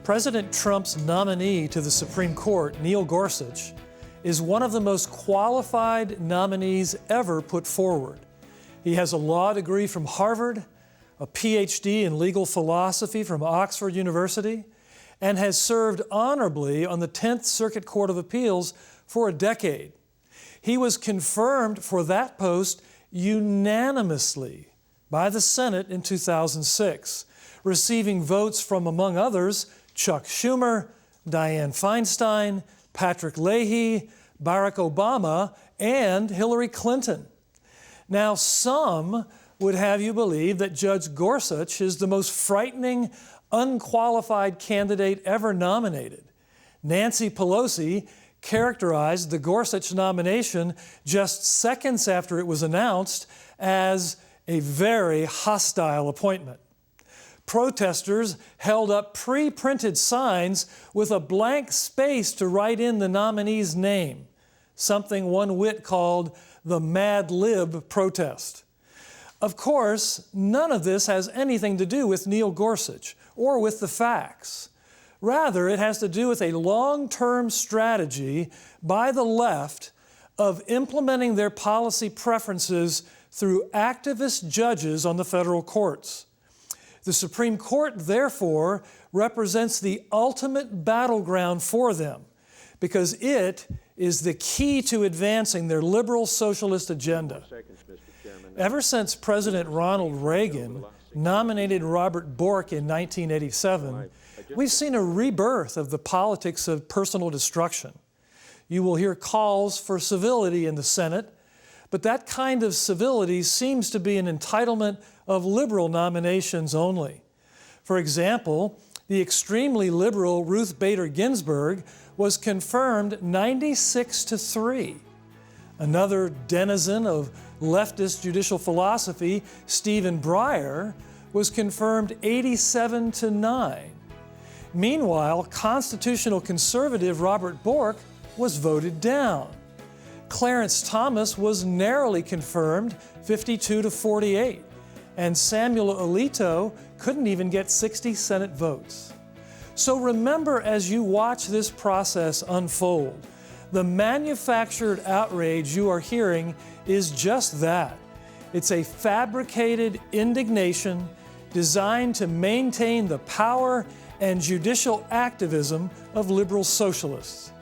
President Trump's nominee to the Supreme Court, Neil Gorsuch, is one of the most qualified nominees ever put forward. He has a law degree from Harvard, a PhD in legal philosophy from Oxford University, and has served honorably on the 10th Circuit Court of Appeals for a decade. He was confirmed for that post unanimously by the Senate in 2006, receiving votes from, among others, Chuck Schumer, Dianne Feinstein, Patrick Leahy, Barack Obama, and Hillary Clinton. Now, some would have you believe that Judge Gorsuch is the most frightening, unqualified candidate ever nominated. Nancy Pelosi characterized the Gorsuch nomination just seconds after it was announced as a very hostile appointment. Protesters held up pre-printed signs with a blank space to write in the nominee's name, something one wit called the Mad Lib protest. Of course, none of this has anything to do with Neil Gorsuch or with the facts. Rather, it has to do with a long-term strategy by the left of implementing their policy preferences through activist judges on the federal courts. The Supreme Court, therefore, represents the ultimate battleground for them because it is the key to advancing their liberal socialist agenda. Ever since President Ronald Reagan nominated Robert Bork in 1987, we've seen a rebirth of the politics of personal destruction. You will hear calls for civility in the Senate, but that kind of civility seems to be an entitlement of liberal nominations only. For example, the extremely liberal Ruth Bader Ginsburg was confirmed 96-3. Another denizen of leftist judicial philosophy, Stephen Breyer, was confirmed 87-9. Meanwhile, constitutional conservative Robert Bork was voted down. Clarence Thomas was narrowly confirmed 52-48, and Samuel Alito couldn't even get 60 Senate votes. So remember, as you watch this process unfold, the manufactured outrage you are hearing is just that. It's a fabricated indignation designed to maintain the power and judicial activism of liberal socialists.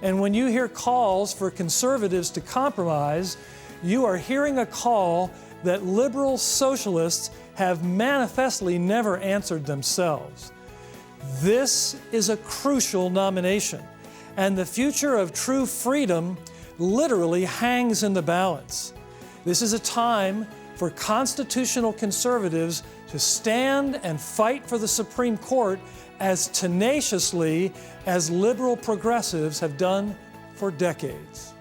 And when you hear calls for conservatives to compromise, you are hearing a call that liberal socialists have manifestly never answered themselves. This is a crucial nomination, and the future of true freedom literally hangs in the balance. This is a time for constitutional conservatives to stand and fight for the Supreme Court as tenaciously as liberal progressives have done for decades.